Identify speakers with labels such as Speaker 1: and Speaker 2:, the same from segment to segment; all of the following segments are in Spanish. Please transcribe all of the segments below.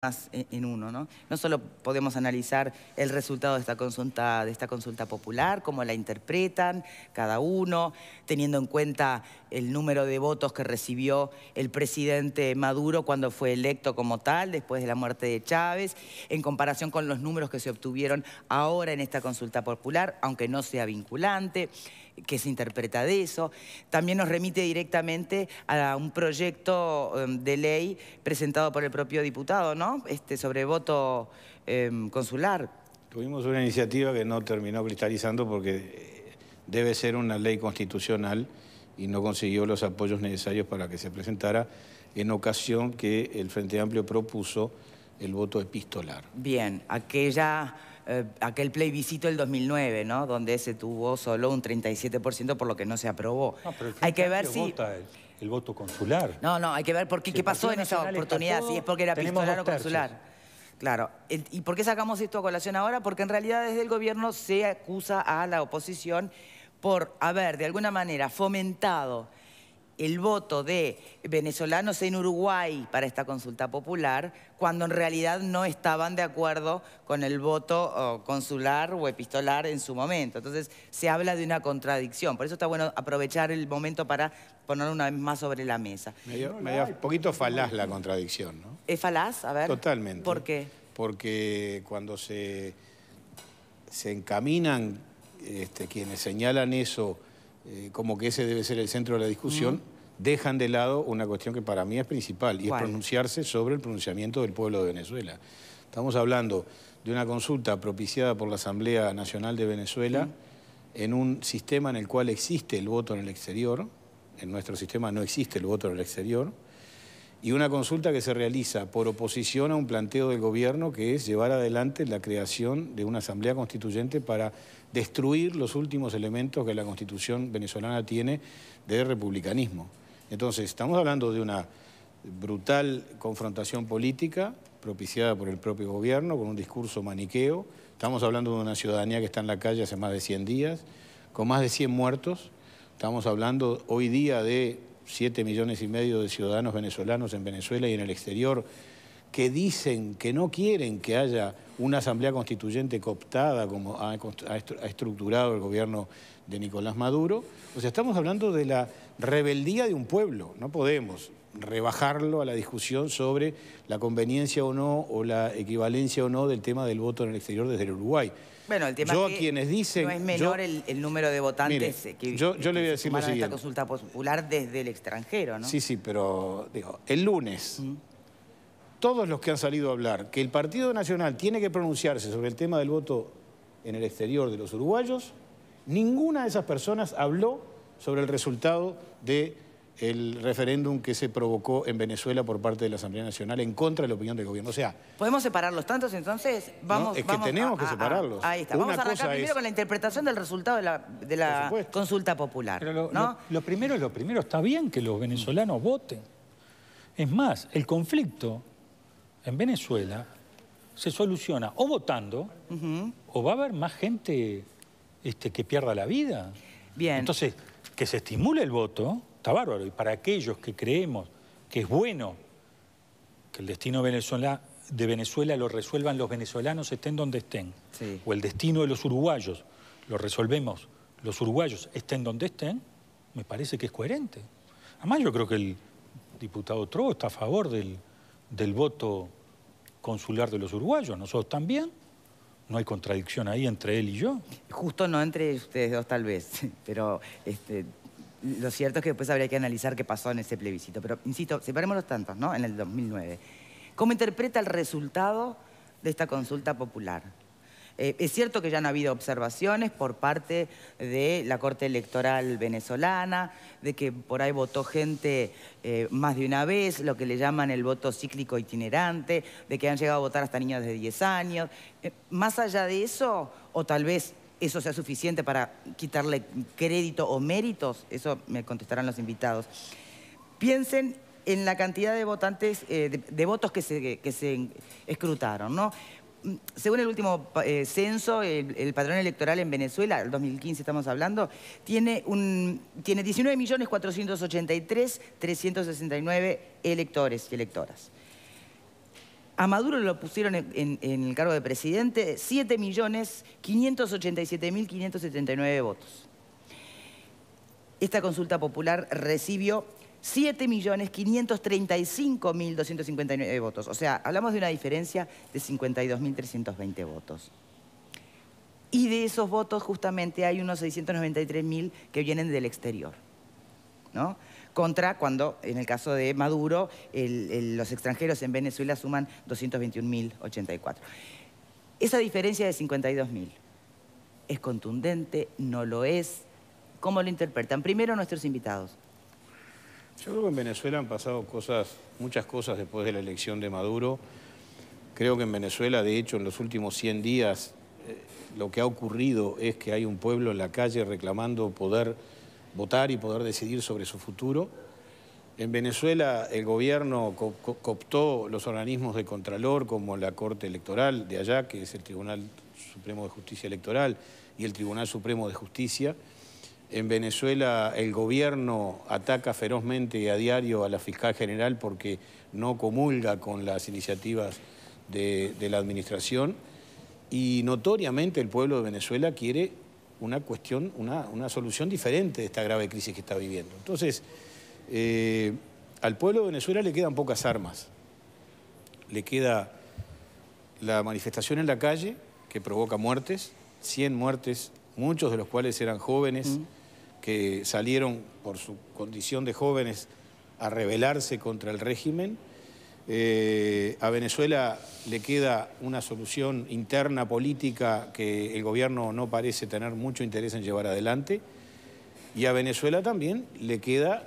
Speaker 1: más en uno, ¿no? No solo podemos analizar el resultado de esta consulta popular, cómo la interpretan cada uno, teniendo en cuenta el número de votos que recibió el presidente Maduro cuando fue electo como tal, después de la muerte de Chávez, en comparación con los números que se obtuvieron ahora en esta consulta popular, aunque no sea vinculante, que se interpreta de eso. También nos remite directamente a un proyecto de ley presentado por el propio diputado, ¿no? Sobre voto consular.
Speaker 2: Tuvimos una iniciativa que no terminó cristalizando porque debe ser una ley constitucional y no consiguió los apoyos necesarios para que se presentara en ocasión que el Frente Amplio propuso el voto epistolar.
Speaker 1: Bien, aquel plebiscito del 2009, ¿no? Donde se tuvo solo un 37% por lo que no se aprobó.
Speaker 3: No, pero el
Speaker 1: hay que ver
Speaker 3: si vota el voto consular.
Speaker 1: No, hay que ver por qué, qué pasó en esa oportunidad, si es porque era epistolar o consular. Claro. ¿Y por qué sacamos esto a colación ahora? Porque en realidad desde el gobierno se acusa a la oposición por haber, de alguna manera, fomentado el voto de venezolanos en Uruguay para esta consulta popular, cuando en realidad no estaban de acuerdo con el voto consular o epistolar en su momento. Entonces se habla de una contradicción. Por eso está bueno aprovechar el momento para ponerlo una vez más sobre la mesa.
Speaker 2: Medio un poquito falaz la contradicción, ¿no?
Speaker 1: ¿Es falaz? A ver.
Speaker 2: Totalmente.
Speaker 1: ¿Por qué?
Speaker 2: Porque cuando se encaminan quienes señalan eso como que ese debe ser el centro de la discusión, dejan de lado una cuestión que para mí es principal, y es pronunciarse sobre el pronunciamiento del pueblo de Venezuela. Estamos hablando de una consulta propiciada por la Asamblea Nacional de Venezuela en un sistema en el cual existe el voto en el exterior. En nuestro sistema no existe el voto en el exterior. Y una consulta que se realiza por oposición a un planteo del gobierno que es llevar adelante la creación de una asamblea constituyente para destruir los últimos elementos que la Constitución venezolana tiene de republicanismo. Entonces, estamos hablando de una brutal confrontación política propiciada por el propio gobierno con un discurso maniqueo. Estamos hablando de una ciudadanía que está en la calle hace más de 100 días, con más de 100 muertos. Estamos hablando hoy día de 7,5 millones de ciudadanos venezolanos en Venezuela y en el exterior que dicen que no quieren que haya una asamblea constituyente cooptada como ha estructurado el gobierno de Nicolás Maduro. O sea, estamos hablando de la rebeldía de un pueblo. No podemos rebajarlo a la discusión sobre la conveniencia o no, o la equivalencia o no del tema del voto en el exterior desde el Uruguay.
Speaker 1: Bueno, el tema es que quienes dicen, no es menor el número de votantes que
Speaker 2: yo le voy a decir lo siguiente.
Speaker 1: Esta consulta popular desde el extranjero, ¿no?
Speaker 2: Sí, pero digo, el lunes, todos los que han salido a hablar que el Partido Nacional tiene que pronunciarse sobre el tema del voto en el exterior de los uruguayos, ninguna de esas personas habló sobre el resultado del referéndum que se provocó en Venezuela por parte de la Asamblea Nacional en contra de la opinión del gobierno. O sea,
Speaker 1: ¿podemos separar los tantos entonces?
Speaker 2: Vamos, es que tenemos que separarlos.
Speaker 1: Ahí está. Vamos a arrancar primero con la interpretación del resultado de la consulta popular.
Speaker 3: Pero
Speaker 1: ¿no?
Speaker 3: lo primero, está bien que los venezolanos voten. Es más, el conflicto en Venezuela se soluciona o votando, o va a haber más gente que pierda la vida.
Speaker 1: Bien.
Speaker 3: Entonces, que se estimule el voto, está bárbaro. Y para aquellos que creemos que es bueno que el destino de Venezuela lo resuelvan los venezolanos estén donde estén, o el destino de los uruguayos lo resolvemos los uruguayos estén donde estén, me parece que es coherente. Además, yo creo que el diputado Trovo está a favor del voto consular de los uruguayos. Nosotros también. No hay contradicción ahí entre él y yo.
Speaker 1: Justo no entre ustedes dos, tal vez. Pero lo cierto es que después habría que analizar qué pasó en ese plebiscito. Pero, insisto, separemos los tantos, ¿no? En el 2009. ¿Cómo interpreta el resultado de esta consulta popular? Es cierto que ya han habido observaciones por parte de la Corte Electoral venezolana, de que por ahí votó gente más de una vez, lo que le llaman el voto cíclico itinerante, de que han llegado a votar hasta niños de 10 años. Más allá de eso, o tal vez eso sea suficiente para quitarle crédito o méritos, eso me contestarán los invitados. Piensen en la cantidad de votantes, de votos que se escrutaron, ¿no? Según el último censo, el padrón electoral en Venezuela, el 2015 estamos hablando, tiene 19.483.369 electores y electoras. A Maduro lo pusieron en el cargo de presidente 7.587.579 votos. Esta consulta popular recibió 7.535.259 votos. O sea, hablamos de una diferencia de 52.320 votos. Y de esos votos justamente hay unos 693.000 que vienen del exterior, ¿no? Contra cuando, en el caso de Maduro, los extranjeros en Venezuela suman 221.084. Esa diferencia de 52.000, ¿es contundente? ¿No lo es? ¿Cómo lo interpretan? Primero nuestros invitados.
Speaker 2: Yo creo que en Venezuela han pasado muchas cosas después de la elección de Maduro. Creo que en Venezuela, de hecho, en los últimos 100 días, lo que ha ocurrido es que hay un pueblo en la calle reclamando poder votar y poder decidir sobre su futuro. En Venezuela el gobierno cooptó los organismos de contralor como la Corte Electoral de allá, que es el Tribunal Supremo de Justicia Electoral, y el Tribunal Supremo de Justicia. En Venezuela el gobierno ataca ferozmente a diario a la fiscal general porque no comulga con las iniciativas de la administración, y notoriamente el pueblo de Venezuela quiere una solución diferente de esta grave crisis que está viviendo. Entonces, al pueblo de Venezuela le quedan pocas armas. Le queda la manifestación en la calle, que provoca muertes, 100 muertes, muchos de los cuales eran jóvenes, que salieron por su condición de jóvenes a rebelarse contra el régimen. A Venezuela le queda una solución interna política que el gobierno no parece tener mucho interés en llevar adelante, y a Venezuela también le queda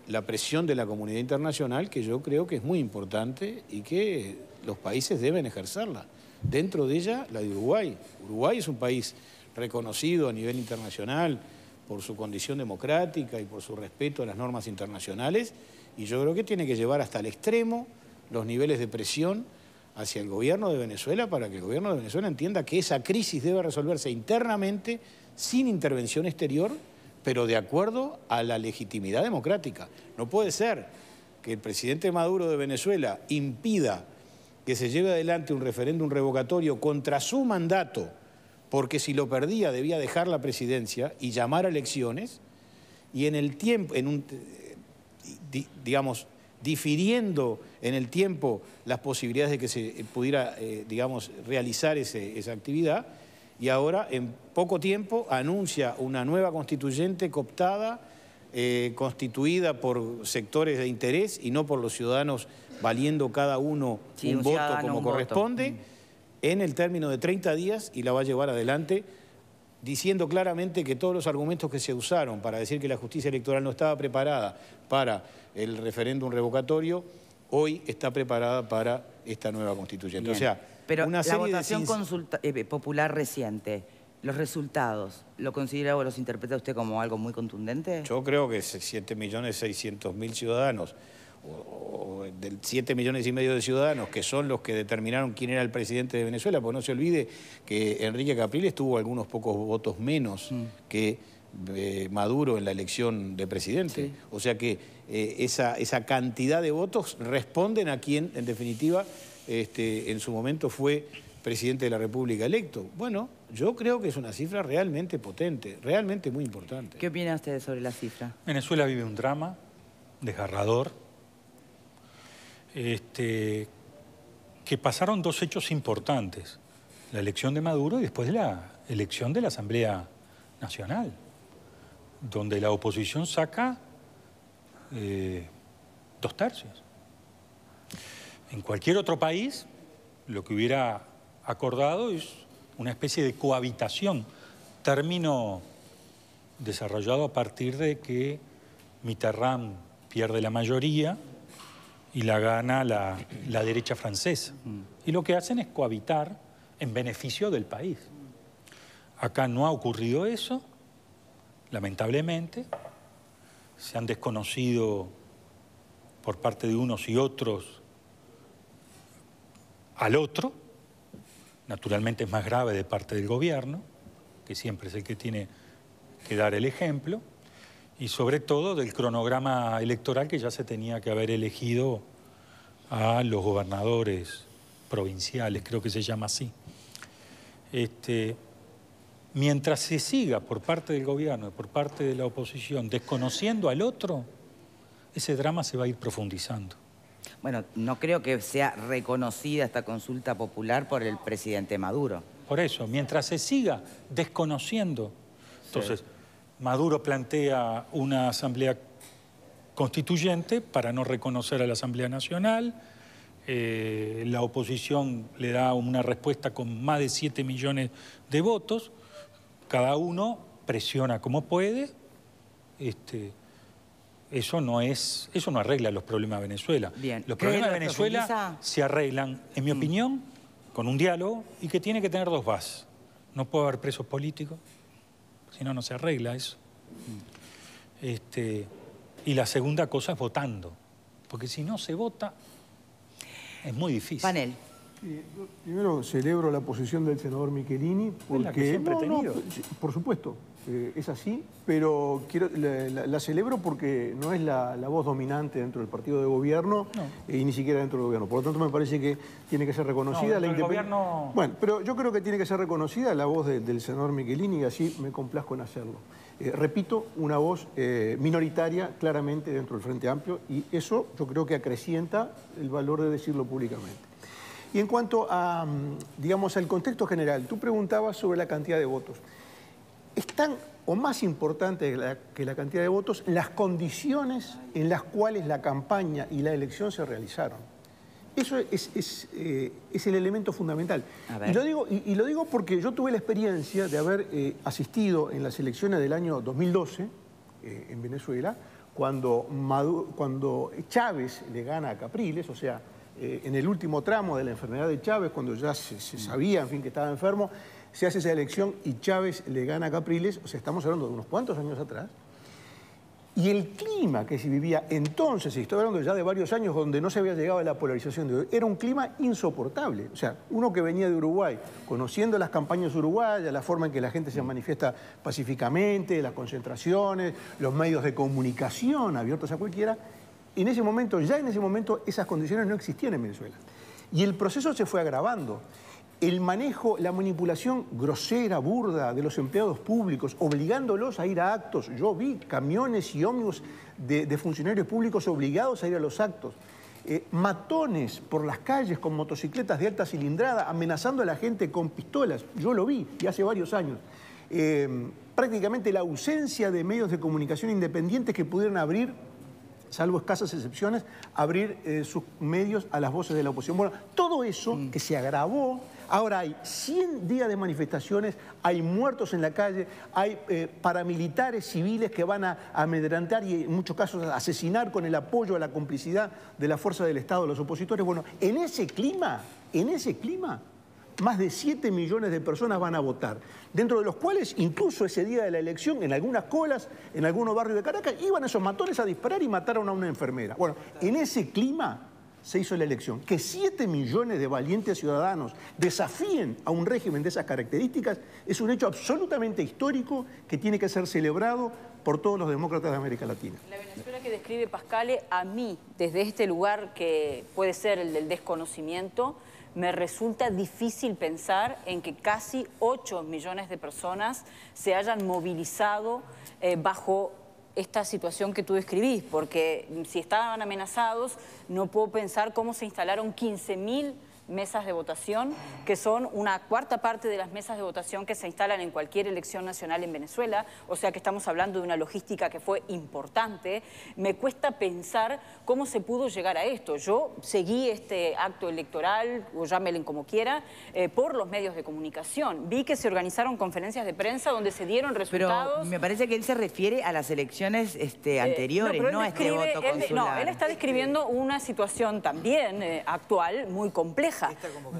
Speaker 2: la presión de la comunidad internacional, que yo creo que es muy importante y que los países deben ejercerla. Dentro de ella, la de Uruguay. Uruguay es un país reconocido a nivel internacional por su condición democrática y por su respeto a las normas internacionales, y yo creo que tiene que llevar hasta el extremo los niveles de presión hacia el gobierno de Venezuela para que el gobierno de Venezuela entienda que esa crisis debe resolverse internamente, sin intervención exterior, pero de acuerdo a la legitimidad democrática. No puede ser que el presidente Maduro de Venezuela impida que se lleve adelante un referéndum revocatorio contra su mandato, porque si lo perdía debía dejar la presidencia y llamar a elecciones, y en el tiempo, digamos, difiriendo en el tiempo las posibilidades de que se pudiera, digamos, realizar esa actividad, y ahora en poco tiempo anuncia una nueva constituyente cooptada, constituida por sectores de interés y no por los ciudadanos, valiendo cada uno un voto como corresponde, en el término de 30 días, y la va a llevar adelante, diciendo claramente que todos los argumentos que se usaron para decir que la justicia electoral no estaba preparada para el referéndum revocatorio, hoy está preparada para esta nueva constituyente.
Speaker 1: Bien.
Speaker 2: O sea,
Speaker 1: pero
Speaker 2: una
Speaker 1: la votación popular reciente, los resultados, ¿lo considera o los interpreta usted como algo muy contundente?
Speaker 2: Yo creo que 7.600.000 ciudadanos, o del 7,5 millones de ciudadanos, que son los que determinaron quién era el presidente de Venezuela, porque no se olvide que Enrique Capriles tuvo algunos pocos votos menos que Maduro en la elección de presidente. Sí. O sea que esa cantidad de votos responden a quien, en definitiva, en su momento fue presidente de la República electo. Bueno, yo creo que es una cifra realmente potente, realmente muy importante.
Speaker 1: ¿Qué opina usted sobre la cifra?
Speaker 3: Venezuela vive un drama desgarrador, que pasaron dos hechos importantes: la elección de Maduro y después la elección de la Asamblea Nacional, donde la oposición saca 2/3. En cualquier otro país, lo que hubiera acordado es una especie de cohabitación, término desarrollado a partir de que Mitterrand pierde la mayoría y la gana la derecha francesa. Y lo que hacen es cohabitar en beneficio del país. Acá no ha ocurrido eso, lamentablemente. Se han desconocido por parte de unos y otros al otro. Naturalmente es más grave de parte del gobierno, que siempre es el que tiene que dar el ejemplo, y sobre todo del cronograma electoral, que ya se tenía que haber elegido a los gobernadores provinciales, creo que se llama así. Mientras se siga por parte del gobierno y por parte de la oposición desconociendo al otro, ese drama se va a ir profundizando.
Speaker 1: Bueno, no creo que sea reconocida esta consulta popular por el presidente Maduro.
Speaker 3: Por eso, mientras se siga desconociendo, entonces Maduro plantea una asamblea constituyente para no reconocer a la Asamblea Nacional, la oposición le da una respuesta con más de 7 millones de votos, cada uno presiona como puede, eso no arregla los problemas de Venezuela.
Speaker 1: Bien.
Speaker 3: Los problemas de Venezuela se arreglan, en mi opinión, con un diálogo y que tiene que tener dos bases. No puede haber presos políticos, si no, no se arregla eso. Y la segunda cosa es votando, porque si no se vota, es muy difícil.
Speaker 1: Panel.
Speaker 4: Primero celebro la posición del senador Michelini, porque...
Speaker 3: Es la que siempre he tenido.
Speaker 4: Por supuesto, es así, pero la celebro porque no es la voz dominante dentro del partido de gobierno y ni siquiera dentro del gobierno. Por lo tanto, me parece que tiene que ser reconocida la independencia. Bueno, pero yo creo que tiene que ser reconocida la voz del senador Michelini y así me complazco en hacerlo. Repito, una voz minoritaria claramente dentro del Frente Amplio y eso yo creo que acrecienta el valor de decirlo públicamente. Y en cuanto a, digamos, al contexto general, tú preguntabas sobre la cantidad de votos. Es tan o más importante que la cantidad de votos las condiciones en las cuales la campaña y la elección se realizaron. Eso es el elemento fundamental. Y lo digo porque yo tuve la experiencia de haber asistido en las elecciones del año 2012 en Venezuela, cuando Chávez le gana a Capriles, o sea, en el último tramo de la enfermedad de Chávez, cuando ya se sabía, en fin, que estaba enfermo, se hace esa elección y Chávez le gana a Capriles, o sea, estamos hablando de unos cuantos años atrás, y el clima que se vivía entonces, y estoy hablando ya de varios años donde no se había llegado a la polarización de hoy, era un clima insoportable. O sea, uno que venía de Uruguay, conociendo las campañas uruguayas, la forma en que la gente se manifiesta pacíficamente, las concentraciones, los medios de comunicación abiertos a cualquiera, en ese momento, esas condiciones no existían en Venezuela. Y el proceso se fue agravando. El manejo, la manipulación grosera, burda de los empleados públicos, obligándolos a ir a actos. Yo vi camiones y ómnibus de funcionarios públicos obligados a ir a los actos. Matones por las calles con motocicletas de alta cilindrada, amenazando a la gente con pistolas. Yo lo vi, y hace varios años. Prácticamente la ausencia de medios de comunicación independientes que pudieran abrir, salvo escasas excepciones, abrir sus medios a las voces de la oposición. Bueno, todo eso que se agravó. Ahora hay 100 días de manifestaciones, hay muertos en la calle, hay paramilitares civiles que van a amedrentar y en muchos casos a asesinar con el apoyo a la complicidad de la fuerza del Estado, los opositores. Bueno, en ese clima, más de 7 millones de personas van a votar, dentro de los cuales incluso ese día de la elección, en algunas colas, en algunos barrios de Caracas, iban esos matones a disparar y mataron a una enfermera. Bueno, en ese clima se hizo la elección. Que 7 millones de valientes ciudadanos desafíen a un régimen de esas características es un hecho absolutamente histórico que tiene que ser celebrado por todos los demócratas de América Latina.
Speaker 5: La Venezuela que describe Pascale, a mí, desde este lugar que puede ser el del desconocimiento, me resulta difícil pensar en que casi 8 millones de personas se hayan movilizado bajo esta situación que tú describís, porque si estaban amenazados, no puedo pensar cómo se instalaron 15.000 mesas de votación, que son una cuarta parte de las mesas de votación que se instalan en cualquier elección nacional en Venezuela, o sea que estamos hablando de una logística que fue importante. Me cuesta pensar cómo se pudo llegar a esto. Yo seguí este acto electoral, o llámenle como quiera, por los medios de comunicación. Vi que se organizaron conferencias de prensa donde se dieron resultados.
Speaker 1: Pero me parece que él se refiere a las elecciones anteriores, no a este voto consular.
Speaker 5: No, él está describiendo una situación también actual, muy compleja,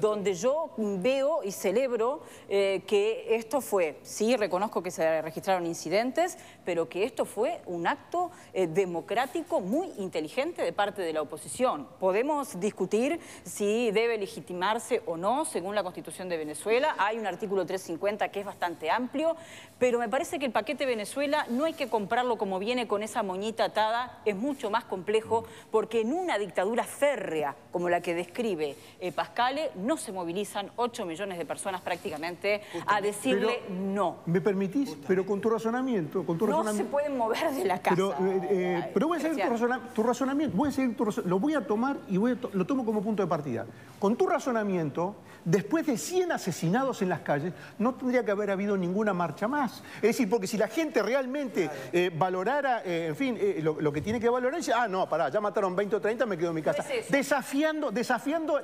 Speaker 5: donde yo veo y celebro que esto fue, sí, reconozco que se registraron incidentes, pero que esto fue un acto democrático muy inteligente de parte de la oposición. Podemos discutir si debe legitimarse o no, según la Constitución de Venezuela. Hay un artículo 350 que es bastante amplio, pero me parece que el paquete Venezuela no hay que comprarlo como viene con esa moñita atada, es mucho más complejo, porque en una dictadura férrea como la que describe Pascale, Pascale, no se movilizan 8 millones de personas prácticamente a decirle no.
Speaker 4: ¿Me permitís? Pero con tu razonamiento...
Speaker 5: No se pueden mover de la casa.
Speaker 4: Pero voy a seguir tu razonamiento, lo voy a tomar y lo tomo como punto de partida. Con tu razonamiento, después de 100 asesinados en las calles, no tendría que haber habido ninguna marcha más. Es decir, porque si la gente realmente valorara, en fin, lo que tiene que valorar, dice, ah, no, pará, ya mataron 20 o 30, me quedo en mi casa. Desafiando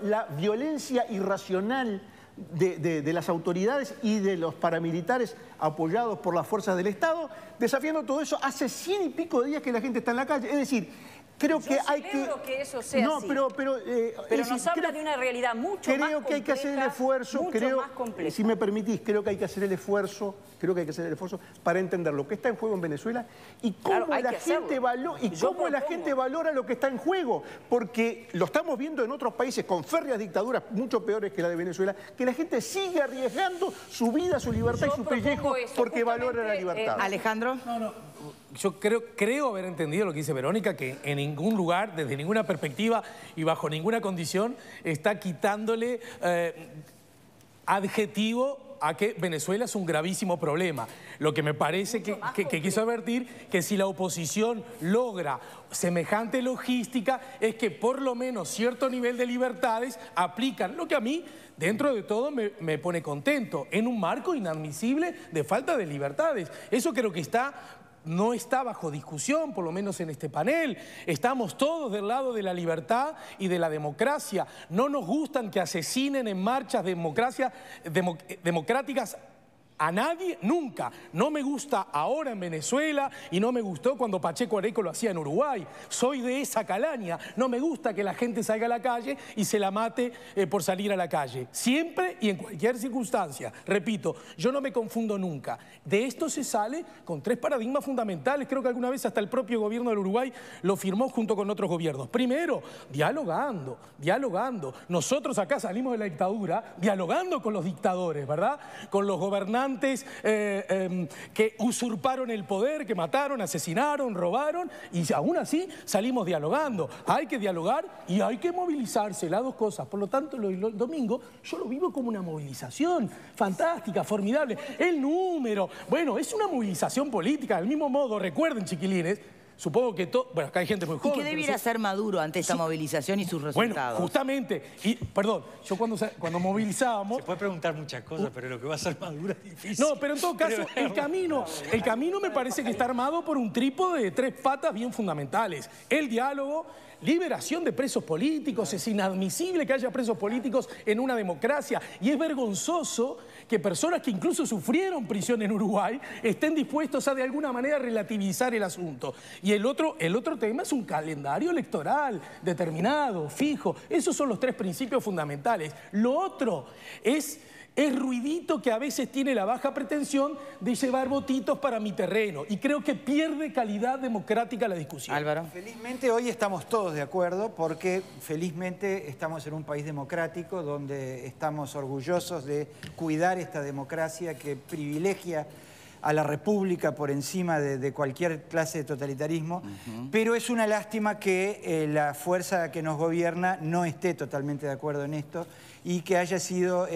Speaker 4: la violencia irracional de las autoridades y de los paramilitares apoyados por las fuerzas del Estado, desafiando todo eso hace 100 y pico de días que la gente está en la calle. Es decir, creo que hay que
Speaker 5: eso sea así. Pero nos habla de una realidad mucho más compleja.
Speaker 4: Creo que hay que hacer el esfuerzo, si me permitís, creo que hay que hacer el esfuerzo, para entender lo que está en juego en Venezuela y cómo la gente valora lo que está en juego, porque lo estamos viendo en otros países con férreas dictaduras mucho peores que la de Venezuela, que la gente sigue arriesgando su vida, su libertad y su pellejo porque valora la libertad.
Speaker 1: Alejandro.
Speaker 6: Yo creo haber entendido lo que dice Verónica, que en ningún lugar, desde ninguna perspectiva y bajo ninguna condición, está quitándole adjetivo a que Venezuela es un gravísimo problema. Lo que me parece que quiso advertir, que si la oposición logra semejante logística, es que por lo menos cierto nivel de libertades aplican, lo que a mí, dentro de todo, me pone contento, en un marco inadmisible de falta de libertades. Eso creo que no está bajo discusión, por lo menos en este panel. Estamos todos del lado de la libertad y de la democracia. No nos gustan que asesinen en marchas democráticas a nadie, nunca. No me gusta ahora en Venezuela y no me gustó cuando Pacheco Areco lo hacía en Uruguay. Soy de esa calaña. No me gusta que la gente salga a la calle y se la mate por salir a la calle. Siempre y en cualquier circunstancia. Repito, yo no me confundo nunca. De esto se sale con 3 paradigmas fundamentales. Creo que alguna vez hasta el propio gobierno del Uruguay lo firmó junto con otros gobiernos. Primero, dialogando. Nosotros acá salimos de la dictadura dialogando con los dictadores, ¿verdad? Con los gobernantes que usurparon el poder, que mataron, asesinaron, robaron, y aún así salimos dialogando. Hay que dialogar y hay que movilizarse, las dos cosas. Por lo tanto, el domingo yo lo vivo como una movilización fantástica, formidable. El número, bueno, es una movilización política. Del mismo modo, recuerden, chiquilines, supongo que bueno, acá hay gente muy joven.
Speaker 1: ¿Y qué debiera hacer Maduro ante esta movilización y sus resultados?
Speaker 6: Bueno, justamente, perdón, yo cuando movilizábamos...
Speaker 3: Se puede preguntar muchas cosas, pero lo que va a hacer Maduro es difícil.
Speaker 6: No, pero en todo caso, el camino me parece que está armado por un trípode de 3 patas bien fundamentales. El diálogo, liberación de presos políticos. Es inadmisible que haya presos políticos en una democracia. Y es vergonzoso que personas que incluso sufrieron prisión en Uruguay estén dispuestos a de alguna manera relativizar el asunto. Y el otro tema es un calendario electoral determinado, fijo. Esos son los 3 principios fundamentales. Lo otro es ruidito que a veces tiene la baja pretensión de llevar votitos para mi terreno. Y creo que pierde calidad democrática la discusión.
Speaker 1: Álvaro.
Speaker 7: Felizmente hoy estamos todos de acuerdo porque felizmente estamos en un país democrático donde estamos orgullosos de cuidar esta democracia que privilegia a la República por encima de cualquier clase de totalitarismo, pero es una lástima que la fuerza que nos gobierna no esté totalmente de acuerdo en esto y que haya sido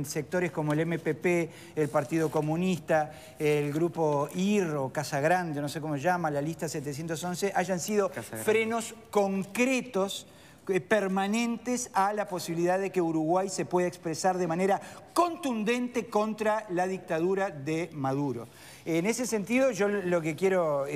Speaker 7: sectores como el MPP, el Partido Comunista, el Grupo IR o Casa Grande, no sé cómo se llama, la lista 711, hayan sido frenos concretos permanentes a la posibilidad de que Uruguay se pueda expresar de manera contundente contra la dictadura de Maduro. En ese sentido, yo lo que quiero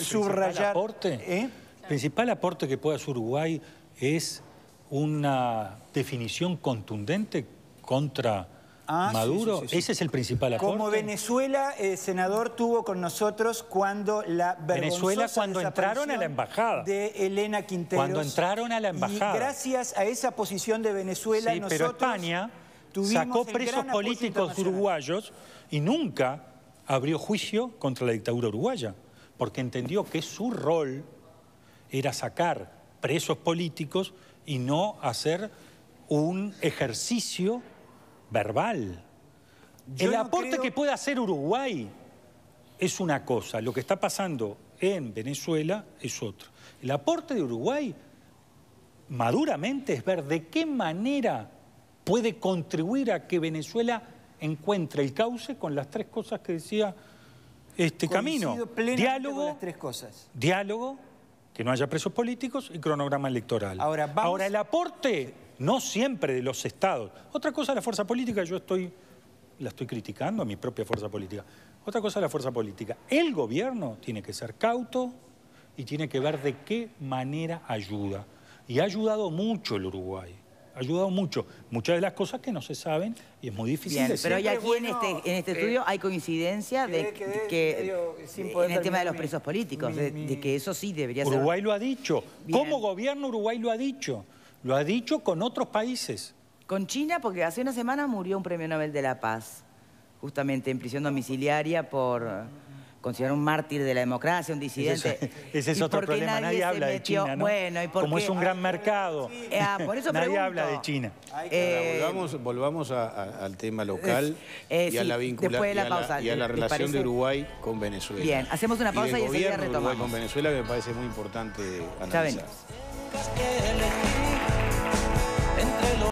Speaker 7: subrayar...
Speaker 3: El principal aporte que puede hacer Uruguay es una definición contundente contra Maduro. Sí. Ese es el principal aporte.
Speaker 7: Como Venezuela, senador, tuvo con nosotros cuando la
Speaker 3: Venezuela cuando entraron a la embajada
Speaker 7: de Elena Quinteros.
Speaker 3: Cuando entraron a la embajada.
Speaker 7: Y gracias a esa posición de Venezuela,
Speaker 3: sí, pero España sacó presos políticos uruguayos y nunca abrió juicio contra la dictadura uruguaya, porque entendió que su rol era sacar presos políticos y no hacer un ejercicio verbal. El aporte que puede hacer Uruguay es una cosa, lo que está pasando en Venezuela es otra. El aporte de Uruguay maduramente es ver de qué manera puede contribuir a que Venezuela encuentre el cauce con las 3 cosas que decía Camino. Diálogo,
Speaker 7: con las 3 cosas.
Speaker 3: Diálogo, que no haya presos políticos y cronograma electoral. Ahora, el aporte no siempre de los estados. Otra cosa es la fuerza política, la estoy criticando a mi propia fuerza política. Otra cosa es la fuerza política. El gobierno tiene que ser cauto y tiene que ver de qué manera ayuda. Y ha ayudado mucho el Uruguay. Ha ayudado mucho. Muchas de las cosas que no se saben y es muy difícil decir.
Speaker 1: Pero ya aquí en este estudio hay coincidencia en el tema de los presos políticos, de que eso sí debería ser...
Speaker 3: Uruguay lo ha dicho. Como gobierno Uruguay lo ha dicho. Lo ha dicho con otros países.
Speaker 1: Con China, porque hace una semana murió un premio Nobel de la Paz, justamente en prisión domiciliaria por considerar un mártir de la democracia, un disidente.
Speaker 3: Ese es otro problema, nadie habla de China, ¿no? Bueno, como es un gran mercado,
Speaker 1: por eso
Speaker 3: nadie habla de China.
Speaker 2: Volvamos al tema local y a la vinculación y a la relación de Uruguay con Venezuela.
Speaker 1: Bien, hacemos una pausa y enseguida retomamos.
Speaker 2: Uruguay con Venezuela, que me parece muy importante analizar.
Speaker 1: Ya venimos.